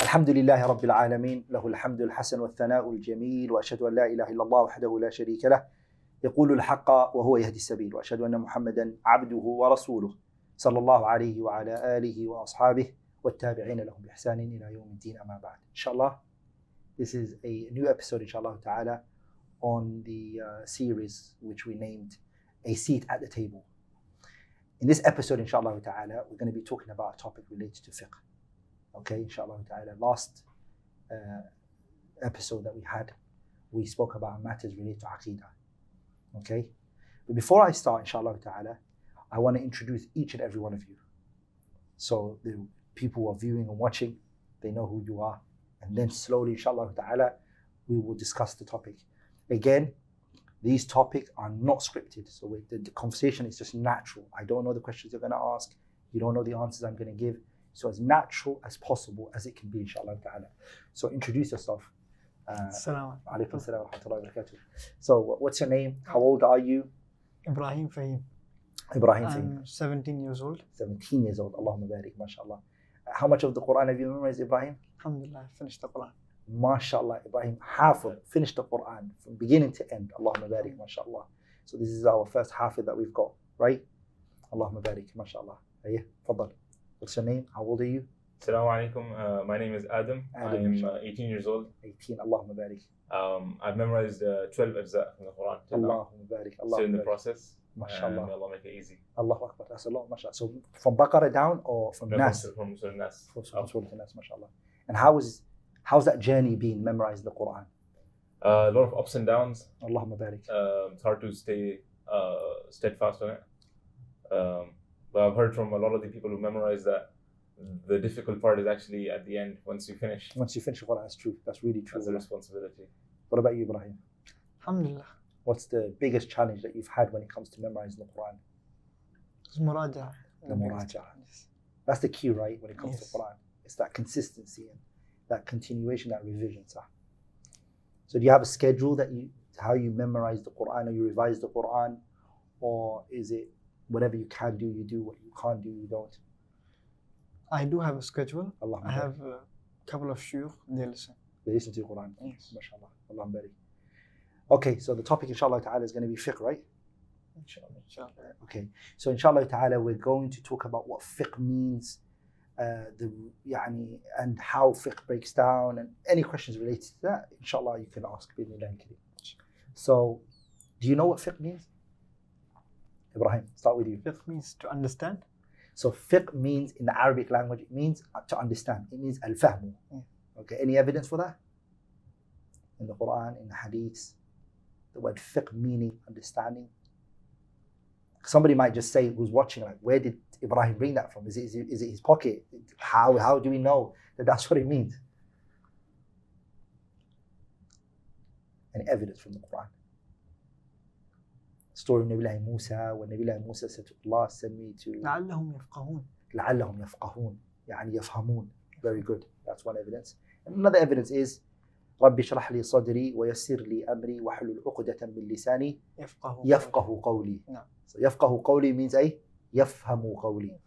الحمد لله رب العالمين له الحمد الحسن والثناء الجميل وأشهد أن لا إله إلا الله وحده لا شريك له يقول الحق وهو يهدي السبيل وأشهد أن محمدا عبده ورسوله صلى الله عليه وعلى آله وأصحابه والتابعين لهم بإحسان إلى يوم الدين أما بعد. Inshallah, this is a new episode inshallah ta'ala on the series which we named A Seat at the Table. In this episode inshallah ta'ala we're going to be talking about a topic related to fiqh. Okay, inshallah ta'ala. Last episode that we had, we spoke about matters related to aqidah. Okay, but before I start, inshallah ta'ala, I want to introduce each and every one of you. So the people who are viewing and watching, they know who you are. And then slowly, inshallah ta'ala, we will discuss the topic. Again, these topics are not scripted. So the conversation is just natural. I don't know the questions you're going to ask. You don't know the answers I'm going to give. So as natural as possible as it can be, inshallah ta'ala. So introduce yourself. Assalamu alaikum assalam wa rahmatullahi wa barakatuh. So what's your name? How old are you? Ibrahim Fahim. Ibrahim Fahim. I'm 17 years old. 17 years old. Allahumma barik, mashallah. How much of the Qur'an have you memorized, Ibrahim? Alhamdulillah, I finished the Qur'an. MashaAllah, Ibrahim, Hafid, finished the Qur'an from beginning to end. Allahumma barik, mashallah. So this is our first Hafid that we've got, right? Allahumma barik, mashallah. Ayyah, faddal. What's your name? How old are you? Assalamu alaikum. My name is Adam. I'm 18 years old. 18, Allahumma barik. I've memorized 12 ajza from the Quran. Allahumma barik. Still in the process. MashaAllah. May Allah make it easy. Allahu Akbar. That's a lot, mashallah. So from Baqarah down or from Nas? From Surah Nas. From Surah Nas, mashallah. And how's that journey been memorizing the Quran? A lot of ups and downs. Allahumma barik. It's hard to stay steadfast on it. But I've heard from a lot of the people who memorize that the difficult part is actually at the end, once you finish. Once you finish the Quran, that's true. That's really true. That's a responsibility. What about you, Ibrahim? Alhamdulillah. What's the biggest challenge that you've had when it comes to memorizing the Quran? It's muraja. The muraja. That's the key, right, when it comes to Quran. It's that consistency and that continuation, that revision. So do you have a schedule how you memorize the Quran or you revise the Quran? Or is it whatever you can do, you do, what you can't do, you don't? I do have a schedule. Allah I have a couple of shuyukh, they listen. They listen to the Quran. Yes. MashaAllah. Allah barik. Okay, so the topic inshallah ta'ala is going to be fiqh, right? Inshallah. Okay, so inshallah ta'ala we're going to talk about what fiqh means, and how fiqh breaks down, and any questions related to that, inshallah you can ask. So, do you know what fiqh means? Ibrahim, start with you. Fiqh means to understand. So fiqh means in the Arabic language, it means to understand. It means al-fahmu. Okay, any evidence for that? In the Qur'an, in the hadiths, the word fiqh meaning understanding. Somebody might just say, who's watching, like, where did Ibrahim bring that from? Is it his pocket? How do we know that that's what it means? Any evidence from the Qur'an? Story of Nabi Musa, when Nabi Musa said to Allah, send me to لعلهم يفقهون. لعلهم يفقهون. يعني يفهمون. Very good. That's one evidence. And another evidence is رب اشرح لي صدري ويسر لي أمري واحلل عقدة من لساني يفقه قولي. So يفقه قولي means يفهم قولي.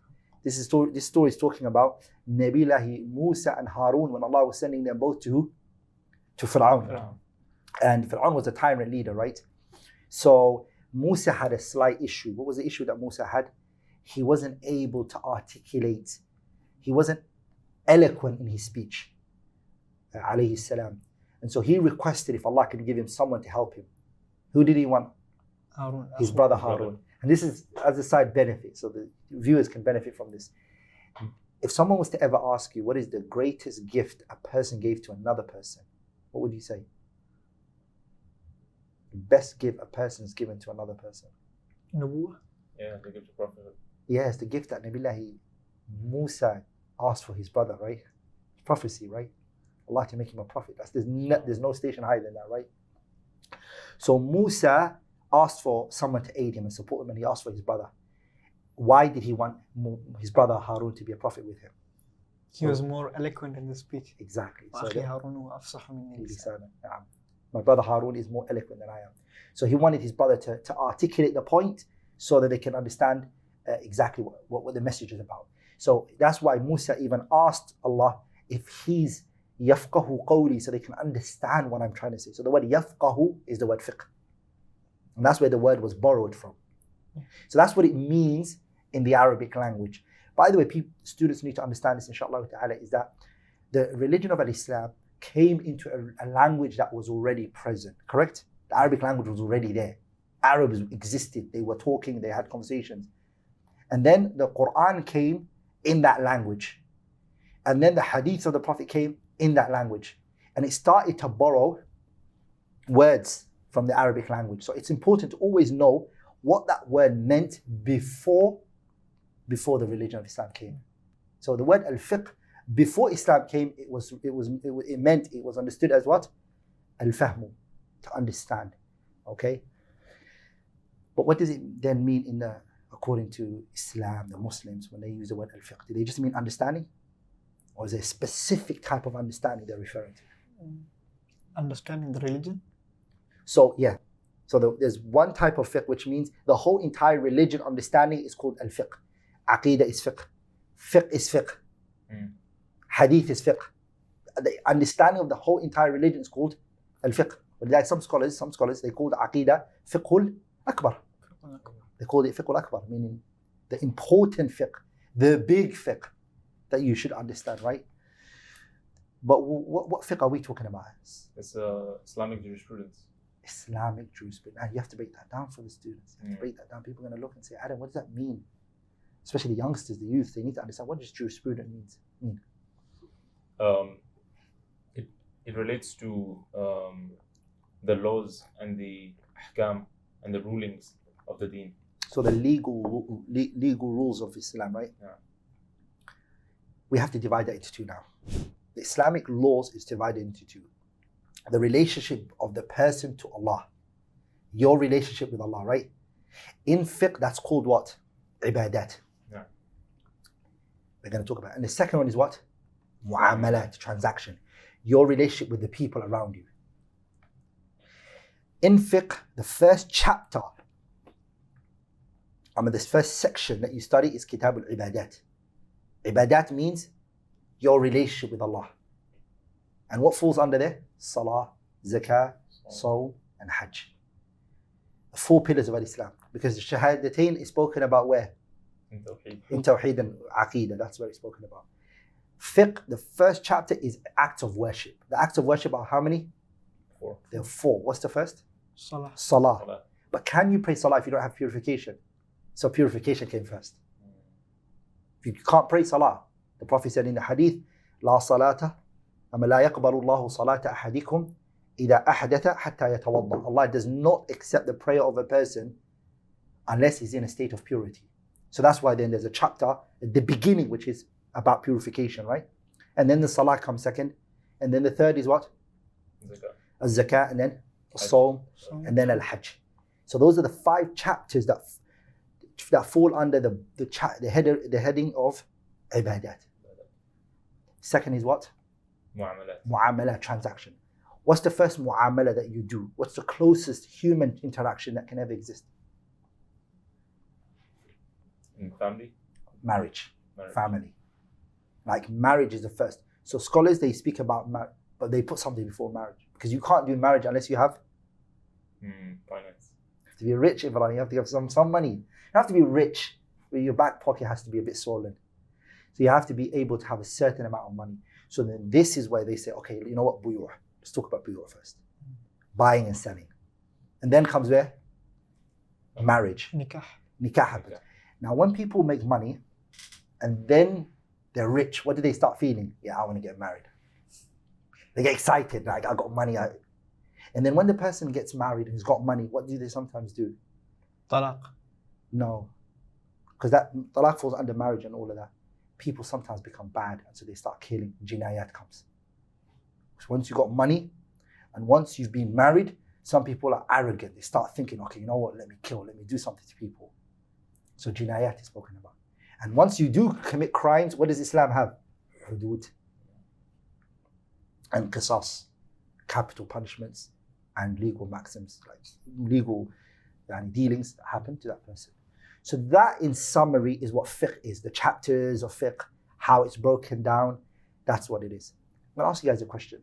This story is talking about Nabi Musa and Harun when Allah was sending them both to Fir'aun. And Fir'aun was a tyrant leader, right? So Musa had a slight issue. What was the issue that Musa had? He wasn't able to articulate. He wasn't eloquent in his speech. Alayhi salam. And so he requested if Allah could give him someone to help him. Who did he want? Harun. His brother Harun. And this is as a side benefit, so the viewers can benefit from this. If someone was to ever ask you, what is the greatest gift a person gave to another person? What would you say? The best gift a person is given to another person. Nubuwah. Yeah, the gift of prophethood. Yes, the gift that Nabi Musa asked for his brother, right? Prophecy, right? Allah to make him a prophet. There's no station higher than that, right? So Musa asked for someone to aid him and support him, and he asked for his brother. Why did he want his brother Harun to be a prophet with him? He was more eloquent in the speech. Exactly. So my brother Harun is more eloquent than I am. So he wanted his brother to articulate the point so that they can understand exactly what the message is about. So that's why Musa even asked Allah if he's يَفْقَهُ قَوْلِي, so they can understand what I'm trying to say. So the word يَفْقَهُ is the word fiqh. And that's where the word was borrowed from. So that's what it means in the Arabic language. By the way, students need to understand this, inshallah ta'ala, is that the religion of Islam came into a language that was already present, correct? The Arabic language was already there. Arabs existed, they were talking, they had conversations. And then the Qur'an came in that language. And then the hadith of the Prophet came in that language. And it started to borrow words from the Arabic language. So it's important to always know what that word meant before the religion of Islam came. So the word al-fiqh, before Islam came, it was understood as what? Al-fahmu, to understand. Okay? But what does it then mean according to Islam, the Muslims, when they use the word al-fiqh? Do they just mean understanding? Or is there a specific type of understanding they're referring to? Understanding the religion? So, yeah. So there's one type of fiqh which means the whole entire religion understanding is called al-fiqh. Aqidah is fiqh. Fiqh is fiqh. Hadith is fiqh. The understanding of the whole entire religion is called al-fiqh. But like some scholars, they call the aqidah fiqhul akbar. They call it fiqhul akbar, meaning the important fiqh, the big fiqh that you should understand, right? But what fiqh are we talking about? It's Islamic jurisprudence. Islamic jurisprudence. And you have to break that down for the students. You have to break that down. People are going to look and say, Adam, what does that mean? Especially the youngsters, the youth, they need to understand what does jurisprudence mean. It relates to the laws and the ahkam and the rulings of the deen. So the legal rules of Islam, right? Yeah. We have to divide that into two now. The Islamic laws is divided into two. The relationship of the person to Allah. Your relationship with Allah, right? In fiqh, that's called what? Ibadat. Yeah. We're going to talk about it. And the second one is what? Mu'amalat, transaction. Your relationship with the people around you. In fiqh, the first chapter, this first section that you study is Kitab al-Ibadat. Ibadat means your relationship with Allah. And what falls under there? Salah, Zakah, Sawm, and Hajj. The four pillars of Islam. Because the Shahadatain is spoken about where? In Tawheed and Aqeedah. That's where it's spoken about. Fiqh, the first chapter is acts of worship. The acts of worship are how many? 4. There are 4. What's the first? Salah. Salah. But can you pray Salah if you don't have purification? So purification came first. If you can't pray Salah, the Prophet said in the Hadith, لا صلاة أما لا يقبل الله صلاة أحدكم إذا أحدث حتى يتوضأ. Allah does not accept the prayer of a person unless he's in a state of purity. So that's why then there's a chapter at the beginning which is about purification, right? And then the Salah comes second. And then the third is what? Zakah, and then Sawm, and then Al-Hajj. So those are the 5 chapters that fall under the heading of Ibadat. Second is what? Mu'amalat, transaction. What's the first mu'amala that you do? What's the closest human interaction that can ever exist? In family? Marriage. Family. Like marriage is the first. So scholars, they speak about marriage, but they put something before marriage. Because you can't do marriage unless you have finance. You have to be rich, Ibrahim. You have to have some money. You have to be rich, but your back pocket has to be a bit swollen. So you have to be able to have a certain amount of money. So then this is where they say, okay, you know what, buyur. Let's talk about buyur first. Buying and selling. And then comes where? Marriage. Nikah happens. Now when people make money and then they're rich, what do they start feeling? Yeah, I want to get married. They get excited, like I got money. And then when the person gets married and he's got money, what do they sometimes do? Talaq. No. Because that talaq falls under marriage and all of that. People sometimes become bad, and so they start killing. Jinayat comes. So once you've got money, and once you've been married, some people are arrogant. They start thinking, okay, you know what, let me kill, let me do something to people. So jinayat is spoken about. And once you do commit crimes, what does Islam have? Hudud. And qisas, capital punishments, and legal maxims, like legal dealings that happen to that person. So that, in summary, is what fiqh is. The chapters of fiqh, how it's broken down, that's what it is. going to ask you guys a question.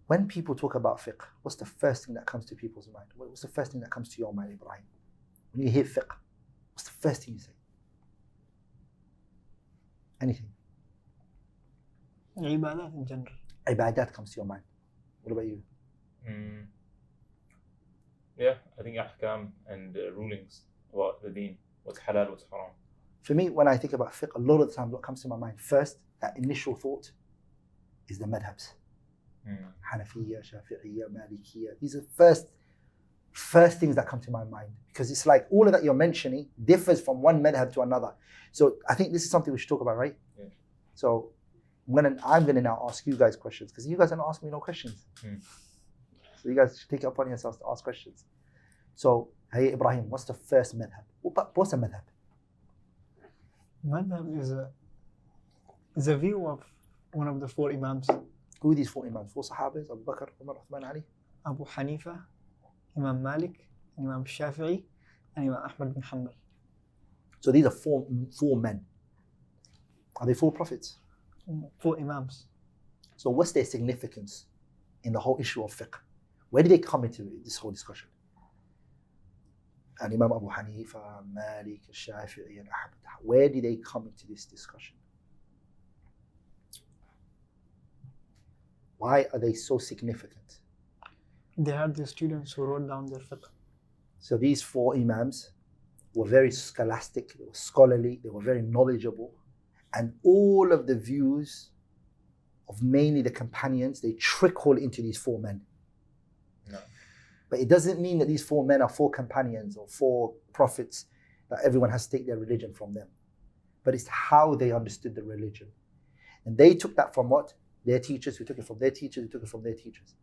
When people talk about fiqh, what's the first thing that comes to people's mind? What's the first thing that comes to your mind, Ibrahim? When you hear fiqh, what's the first thing you say? Anything? Ibadat in general. Ibadat comes to your mind. What about you? Yeah, I think ahkam and rulings about the deen, what's halal, what's haram. For me, when I think about fiqh, a lot of the time what comes to my mind first, that initial thought, is the madhabs. Hanafiya, Shafi'iyya, Malikiyya. These are the first things that come to my mind, because it's like all of that you're mentioning differs from one madhab to another. So I think this is something we should talk about, right? Yeah. So I'm gonna now ask you guys questions, because you guys are not asking me no questions. So you guys should take it upon yourselves to ask questions. So, hey Ibrahim, what's the first madhab? What's a madhab? Madhab is a view of one of the four imams. Who are these four imams? Four sahabas, Abu Bakr, Umar, Uthman, Ali? Abu Hanifa, Imam Malik, Imam Shafi'i, and Imam Ahmad bin Hanbal. So these are four men. Are they four prophets? Four imams. So what's their significance in the whole issue of fiqh? Where did they come into this whole discussion? And Imam Abu Hanifa, Malik, Shafi'i, and Ahmad. Where did they come into this discussion? Why are they so significant? They had the students who wrote down their fiqh. So these four imams were very scholastic, they were scholarly, they were very knowledgeable, and all of the views of mainly the companions, they trickle into these four men. No. But it doesn't mean that these four men are four companions or four prophets, that everyone has to take their religion from them. But it's how they understood the religion. And they took that from what? Their teachers, who took it from their teachers, who took it from their teachers.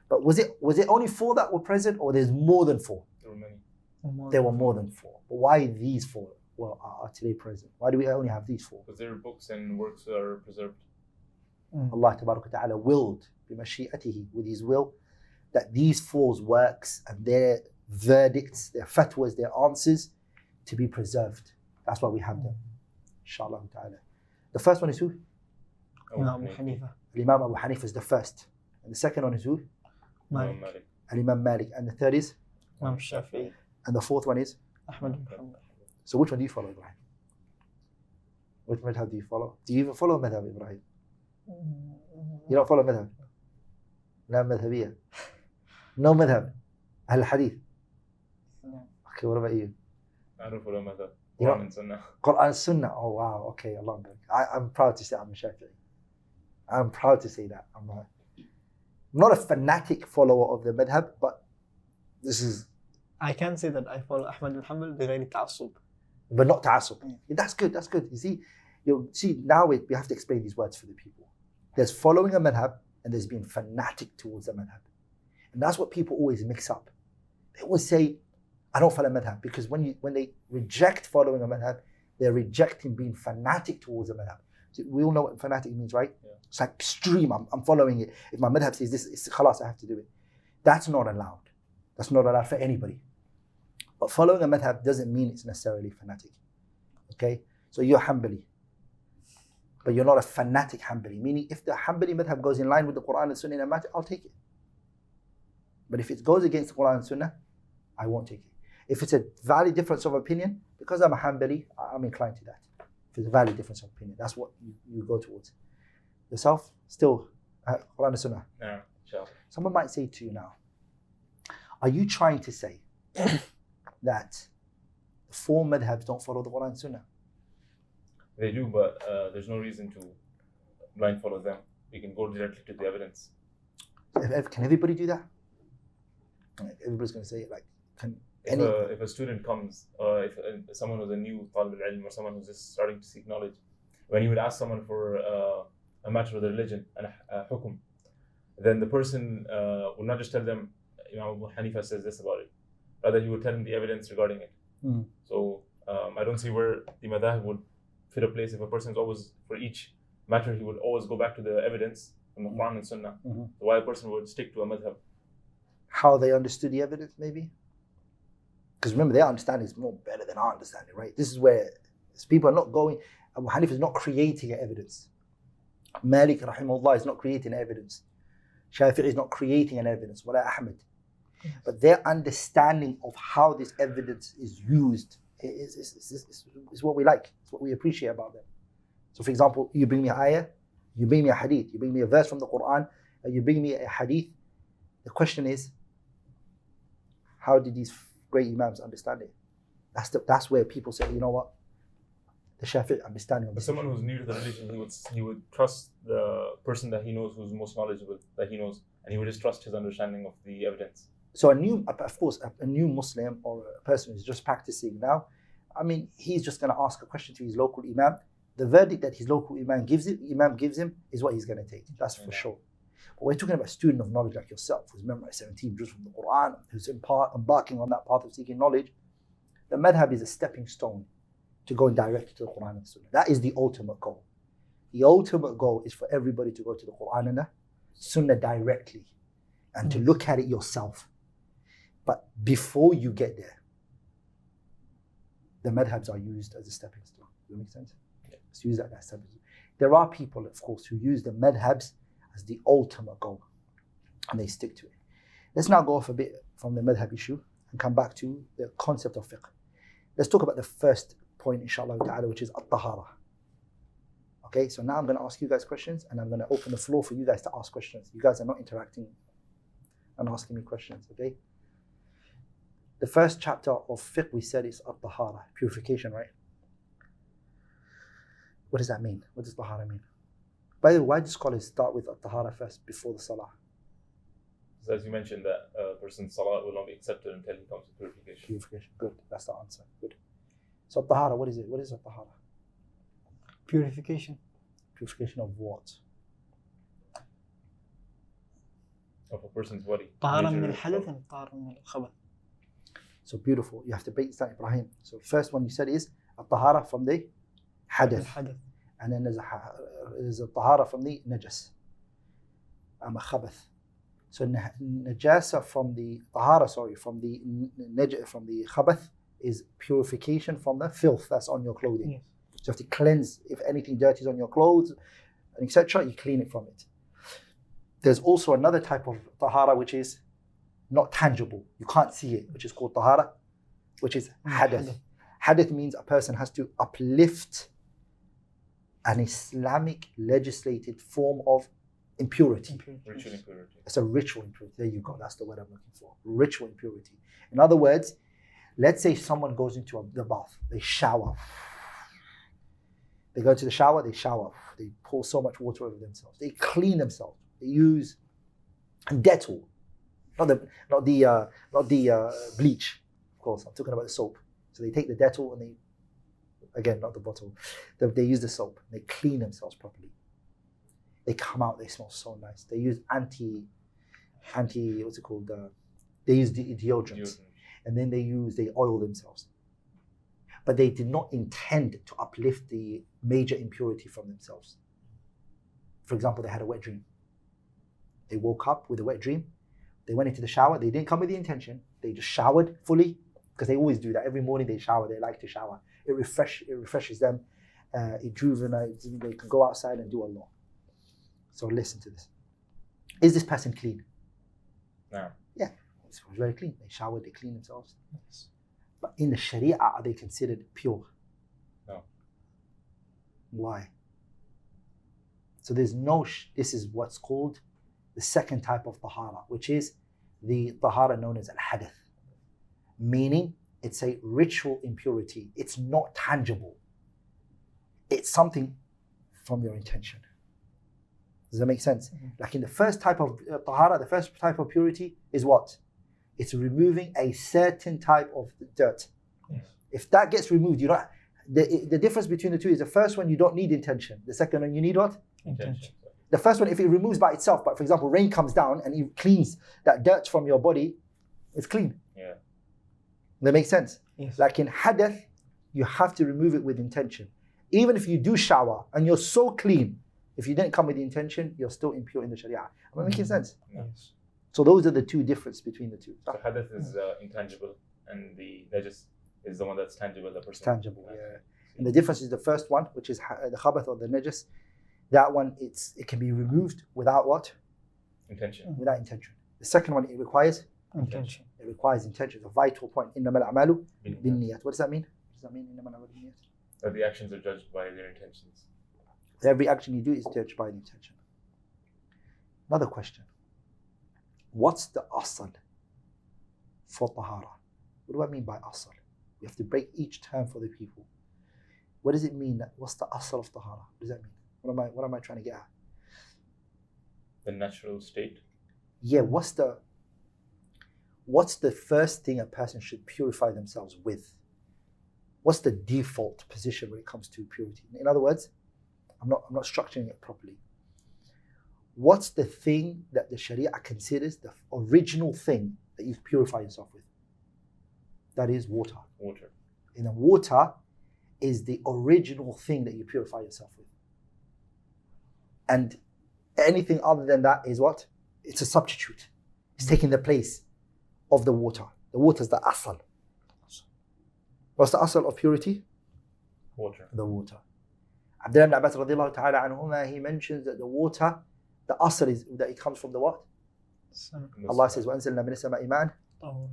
But was it only four that were present, or there's more than four? There were many. There were more than four. But why these four are today present? Why do we only have these four? Because their books and works are preserved. Allah Ta'ala willed, bimashi'atihi, with His will, that these four's works and their verdicts, their fatwas, their answers, to be preserved. That's why we have them. Inshallah Ta'ala. The first one is who? Imam Abu Hanifa. Imam Abu Hanifa is the first. And the second one is who? Malik. Imam Malik. And the third is? Imam Shafi'i. And the fourth one is? Ahmad bin Hanbal. So which one do you follow, Ibrahim? Which madhab do you follow? Do you even follow madhab, Ibrahim? You don't follow madhab? No madhabiyya? No madhab? Ahl hadith? No. Okay, what about you? I don't follow Madhab. You Quran don't? and Sunnah. Qur'an Sunnah. Oh wow, okay, Allah. I'm proud to say I'm a Shafi'i. I'm proud to say that. I'm not a fanatic follower of the madhab, but this is... I can say that I follow Ahmad bin Hanbal بغير تعصب. But not ta'asub. Yeah, that's good, that's good. You see, now we have to explain these words for the people. There's following a madhab, and there's being fanatic towards a madhab. And that's what people always mix up. They always say, I don't follow madhab, because when they reject following a madhab, they're rejecting being fanatic towards a madhab. So we all know what fanatic means, right? Yeah. It's like extreme, I'm following it. If my madhab says this, it's khalas, I have to do it. That's not allowed. That's not allowed for anybody. But following a madhab doesn't mean it's necessarily fanatic. Okay? So you're Hanbali, but you're not a fanatic Hanbali. Meaning, if the Hanbali madhab goes in line with the Qur'an and Sunnah in a matter, I'll take it. But if it goes against the Qur'an and Sunnah, I won't take it. If it's a valid difference of opinion, because I'm a Hanbali, I'm inclined to that. If it's a valid difference of opinion, that's what you go towards. Yourself, still, Qur'an and Sunnah. Yeah, inshallah. Someone might say to you now, are you trying to say that the four madhabs don't follow the Qur'an and Sunnah? They do, but there's no reason to blind follow them. We can go directly to the evidence. Can everybody do that? Everybody's going to say it like, if a student comes, or if someone who's a new talib al-ilm, or someone who's just starting to seek knowledge, when you would ask someone for a matter of the religion and a hukum, then the person will not just tell them, Imam Abu Hanifa says this about it. Rather, he would tell them the evidence regarding it. So I don't see where the madhab would fit a place if a person's always, for each matter, he would always go back to the evidence from the Quran and Sunnah. So why a person would stick to a madhab? How they understood the evidence, maybe? Because remember, their understanding is more better than our understanding, right? This is where people are not going, Abu Hanifa is not creating an evidence. Malik rahimahullah is not creating evidence. Shafi'i is not creating an evidence. Wala Ahmed. But their understanding of how this evidence is used is what we like. It's what we appreciate about them. So for example, you bring me an ayah, you bring me a hadith, you bring me a verse from the Qur'an, you bring me a hadith. The question is, how did these great imams understand it? That's where people say, you know what? The Shafi'i understanding of But someone who's new to the religion, he would trust the person that he knows who's most knowledgeable, that he knows, and he would just trust his understanding of the evidence. So a new Muslim or a person who's just practicing now, I mean, he's just going to ask a question to his local imam. The verdict that his local imam gives him is what he's going to take. That's for sure. But we're talking about a student of knowledge like yourself, who's memorized 17 juz from the Qur'an, who's embarking on that path of seeking knowledge. The madhab is a stepping stone to going directly to the Qur'an and Sunnah. That is the ultimate goal. The ultimate goal is for everybody to go to the Qur'an and the Sunnah directly and to look at it yourself. But before you get there, the madhabs are used as a stepping stone. Does that make sense? Yeah. It's used as a stepping stone. There are people, of course, who use the madhabs as the ultimate goal and they stick to it. Let's now go off a bit from the madhab issue and come back to the concept of fiqh. Let's talk about the first point, inshallah ta'ala, which is at-tahara. Okay, so now I'm going to ask you guys questions and I'm going to open the floor for you guys to ask questions. You guys are not interacting and asking me questions, okay? The first chapter of fiqh we said is at-tahara, purification, right? What does that mean? What does tahara mean? By the way, why do scholars start with at-tahara first before the salah? As you mentioned, that a person's salah will not be accepted until he comes to purification. Purification, good. That's the answer. Good. So at-tahara, what is it? What is at-tahara? Purification. Purification of what? Of a person's body. طهارة من الحدث and طهارة من الخبث. So beautiful. You have to break this down, Ibrahim. So first one you said is at-tahara from the hadath. And then there's a tahara from the najas. Khabath. So najasa from the tahara, from the khabath is purification from the filth that's on your clothing. Yes. So you have to cleanse. If anything dirty is on your clothes, etc., you clean it from it. There's also another type of tahara which is not tangible. You can't see it, which is called tahara, which is hadath. Hadath means a person has to uplift an Islamic legislated form of impurity. Ritual impurity. It's a ritual impurity. There you go. That's the word I'm looking for. Ritual impurity. In other words, let's say someone goes into the bath. They shower. They go to the shower. They shower. They pour so much water over themselves. They clean themselves. They use Dettol, not the bleach. Of course, I'm talking about the soap. So they take the Dettol and again, not the bottle. They use the soap. They clean themselves properly. They come out. They smell so nice. They use what's it called? They use deodorants, and then they oil themselves. But they did not intend to uplift the major impurity from themselves. For example, they had a wet dream. They woke up with a wet dream. They went into the shower. They didn't come with the intention. They just showered fully, because they always do that. Every morning they shower. They like to shower. It refreshes them. It rejuvenates. They can go outside and do a lot. So listen to this. Is this person clean? No. Yeah, it's very clean. They showered. They clean themselves. Yes. But in the Sharia, are they considered pure? No. Why? So there's no. This is what's called the second type of tahara, which is the tahara known as al-hadath, meaning it's a ritual impurity. It's not tangible. It's something from your intention. Does that make sense? Mm-hmm. Like in the first type of tahara, the first type of purity is what? It's removing a certain type of dirt. Yes. If that gets removed, you don't. The difference between the two is the first one you don't need intention. The second one you need what? Intention. The first one, if it removes by itself, but for example, rain comes down and it cleans that dirt from your body, it's clean. Yeah. That makes sense? Yes. Like in hadath, you have to remove it with intention. Even if you do shower and you're so clean, if you didn't come with the intention, you're still impure in the Sharia. Am I making sense? Yes. So those are the two differences between the two. So hadath is intangible, and the najis is the one that's tangible. The person. It's tangible, yeah. And the difference is the first one, which is the khabath or the najis, That one, it can be removed without what? Intention. Without intention. The second one, it requires Intention. It requires intention. It's a vital point. إنما الأعمال Binniyat. بالنيات. What does that mean? What does that mean? إنما الأعمال بالنيات. That the actions are judged by their intentions. Every action you do is judged by the intention. Another question. What's the asal for tahara? What do I mean by asal? We have to break each term for the people. What does it mean? What's the asal of tahara? What does that mean? What am I trying to get at? The natural state. Yeah, what's the first thing a person should purify themselves with? What's the default position when it comes to purity? In other words, I'm not structuring it properly. What's the thing that the Sharia considers the original thing that you purify yourself with? That is water. Water. And the water is the original thing that you purify yourself with. And anything other than that is what? It's a substitute. It's taking the place of the water. The water is the asal. What's the asal of purity? Water. The water. Abdullah ibn Abbas radiallahu ta'ala anhuma, he mentions that the water, the asal is that it comes from the what? Allah says, وَأَنزَلْنَا مِنَ السَّمَاءِ مَاءً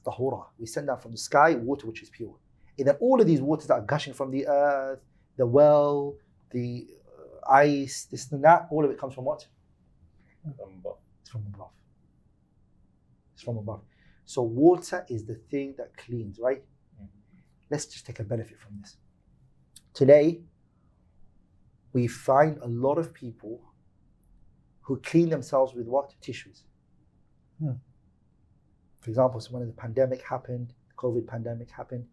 طَهُورًا. We send down from the sky water which is pure. And then all of these waters that are gushing from the earth, the well, the ice, this and that, all of it comes from what? It's from above. It's from above. So water is the thing that cleans, right? Let's just take a benefit from this. Today, we find a lot of people who clean themselves with what? Tissues. For example, so when the pandemic happened, the COVID pandemic happened,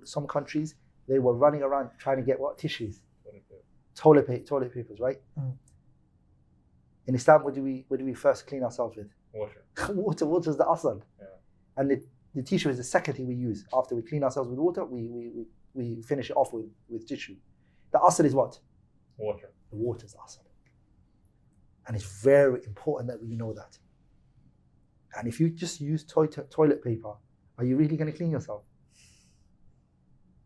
some countries, they were running around trying to get what? Tissues. Toilet papers, right? In Islam, what do we first clean ourselves with? Water. Water is the asal. Yeah. And the tissue is the second thing we use. After we clean ourselves with water, we finish it off with tissue. The asal is what? Water. The water is the asal. And it's very important that we know that. And if you just use toilet paper, are you really going to clean yourself?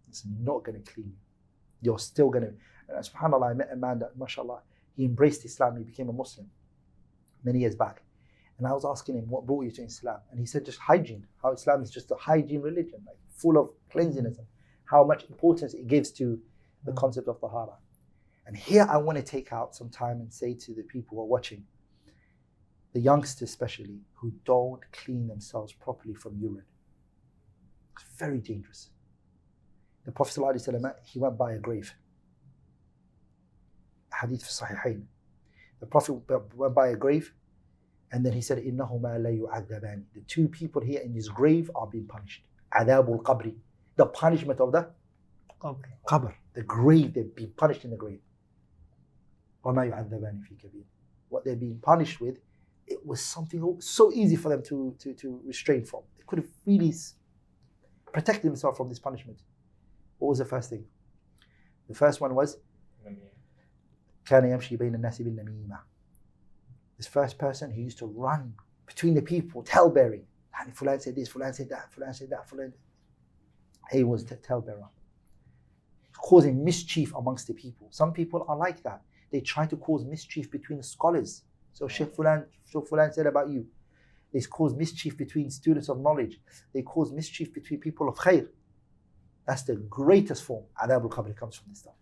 It's not going to clean you. You're still going to... And subhanAllah, I met a man that, mashallah, he embraced Islam, he became a Muslim many years back. And I was asking him, what brought you to Islam? And he said, just hygiene. How Islam is just a hygiene religion, like full of cleanliness, and how much importance it gives to the concept of tahara. And here I want to take out some time and say to the people who are watching, the youngsters especially, who don't clean themselves properly from urine. It's very dangerous. The Prophet ﷺ, he went by a grave. Hadith fi Sahihain. The Prophet went by a grave, and then he said, إِنَّهُمَا لَا يُعَذَّبَانِ. The two people here in this grave are being punished. عَذَابُ الْقَبْرِ. The punishment of the qabr. The grave, they're being punished in the grave. وَمَا يُعَذَّبَانِ فِي كَبِيرٍ. What they're being punished with, it was something so easy for them to restrain from. They could have really protected themselves from this punishment. What was the first thing? The first one was كَانَ يَمْشِي بَيْنَ النَّاسِ بِالنَّمِيمَةِ. This first person who used to run between the people, tale-bearing. Fulan said this, Fulan said that, Fulan said that, Fulan. He was the tale-bearer. Causing mischief amongst the people. Some people are like that. They try to cause mischief between the scholars. So Sheikh Fulan said about you. They cause mischief between students of knowledge. They cause mischief between people of khair. That's the greatest form. Adab al-Qabr comes from this stuff.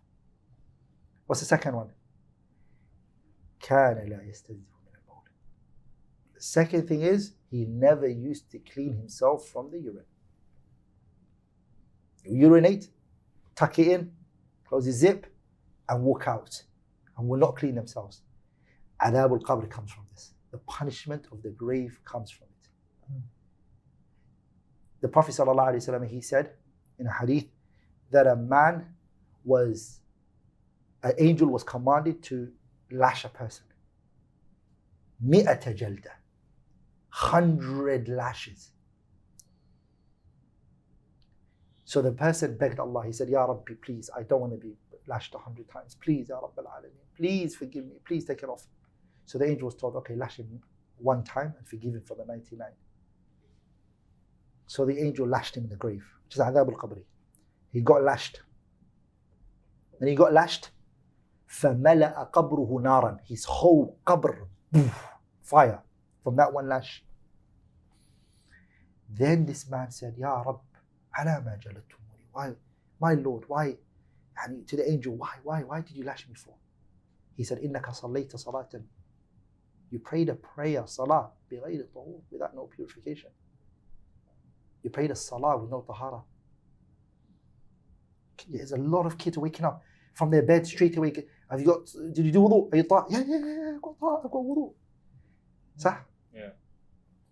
What's the second one? كَانَ لَا يَسْتَنزِهُ مِنَ الْبَوْلِ. The second thing is, he never used to clean himself from the urine. You urinate, tuck it in, close the zip, and walk out. And will not clean themselves. Adab al-Qabr comes from this. The punishment of the grave comes from it. The Prophet ﷺ, he said in a hadith that an angel was commanded to lash a person. 100 jalda. 100 lashes. So the person begged Allah, he said, Ya Rabbi, please, I don't want to be lashed 100 times. Please, Ya Rabbi al-Alameen. Please forgive me. Please take it off. So the angel was told, okay, lash him one time and forgive him for the 99. So the angel lashed him in the grave, which is Adab al-Qabri. He got lashed. And he got lashed فَمَلَأَ قَبْرُهُ نَارًا. His whole qabr, fire from that one lash. Then this man said, Ya Rabb, عَلَى مَا جَلَدْتُمُونِي. Why, my Lord, why, to the angel, why did you lash me for? He said, إِنَّكَ صَلَّيْتَ صَلَاةً. You prayed a prayer, salah, بِغَيْرِ طَهُورٍ, without no purification. You prayed a salah with no tahara. There's a lot of kids waking up from their bed straight away. Did you do wudu? Are you tahara? Yeah, I've got wudu. Sah? Yeah.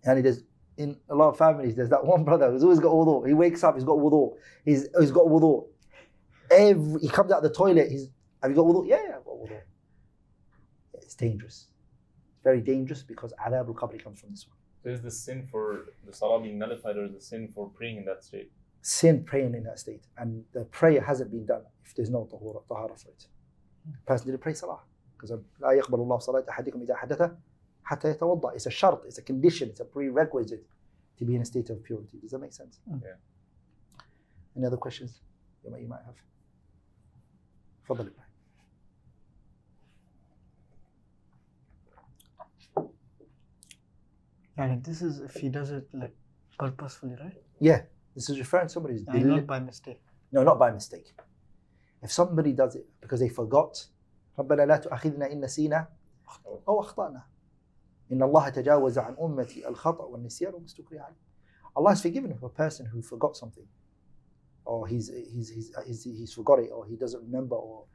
And in a lot of families, there's that one brother who's always got wudu. He wakes up, he's got wudu. He's got wudu. He comes out of the toilet, have you got wudu? Yeah, I've got wudu. It's dangerous. It's very dangerous because adab al-qabr comes from this one. So is the sin for the salah being nullified, or is the sin for praying in that state? Sin praying in that state. And the prayer hasn't been done if there's no tahara for it. The person didn't pray salah. Because لا يقبل الله صلاة أحدكم إذا حدث حتى يتوضأ. It's a shart, it's a condition, it's a prerequisite to be in a state of purity. Does that make sense? Yeah. Any other questions you might have? تفضل. And this is if he does it like purposefully, right? Yeah, this is referring to somebody who's not by mistake. No, not by mistake. If somebody does it because they forgot, ربنا لا تؤاخذنا إن نسينا أو أخطأنا إن الله تجاوز عن أمتي الخطأ والنسيان وما استكره عليه. Allah has forgiven a person who forgot something, or he's forgot it, or he doesn't remember, or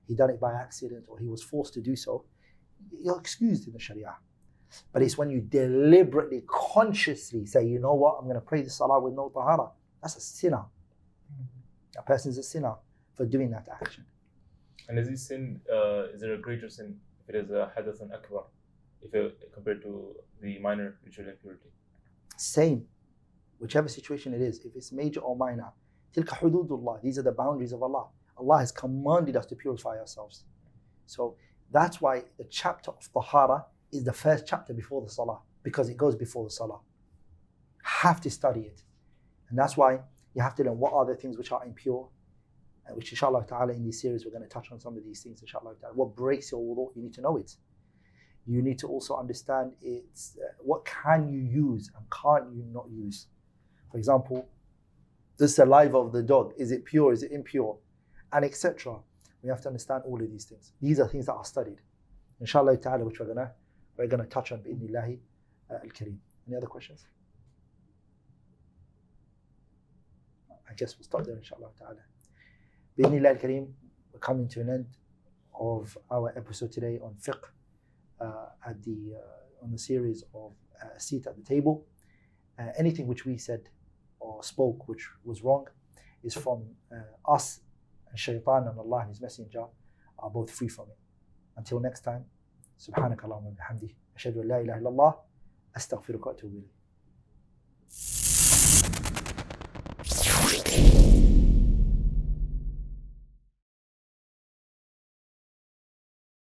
he done it by accident, or he was forced to do so. You're excused in the Sharia. But it's when you deliberately, consciously say, you know what, I'm going to pray the salah with no tahara. That's a sinner. A person is a sinner for doing that action. And is this sin, is there a greater sin if it is a hadathun akbar, compared to the minor ritual impurity? Same. Whichever situation it is, if it's major or minor. تِلْكَ حُدُودُ اللَّهِ. These are the boundaries of Allah. Allah has commanded us to purify ourselves. So that's why the chapter of tahara is the first chapter before the salah, because it goes before the salah. Have to study it. And that's why you have to learn what are the things which are impure, which inshallah ta'ala in this series we're going to touch on some of these things inshallah ta'ala. What breaks your wudu, you need to know it. You need to also understand what can you use and can't you not use. For example, the saliva of the dog, is it pure, is it impure, and etc. We have to understand all of these things. These are things that are studied inshallah ta'ala, which we're gonna touch on bi'idhnillahi al-kareem. Any other questions? I guess we'll stop there inshallah ta'ala. Bi'idhnillahi al-kareem, we're coming to an end of our episode today on fiqh, on the series of a seat at the table. Anything which we said or spoke which was wrong is from us, and shaitan and Allah and His Messenger are both free from it. Until next time, سبحانك اللهم وبحمدك أشهد أن لا إله إلا الله أستغفرك وأتوب إليك.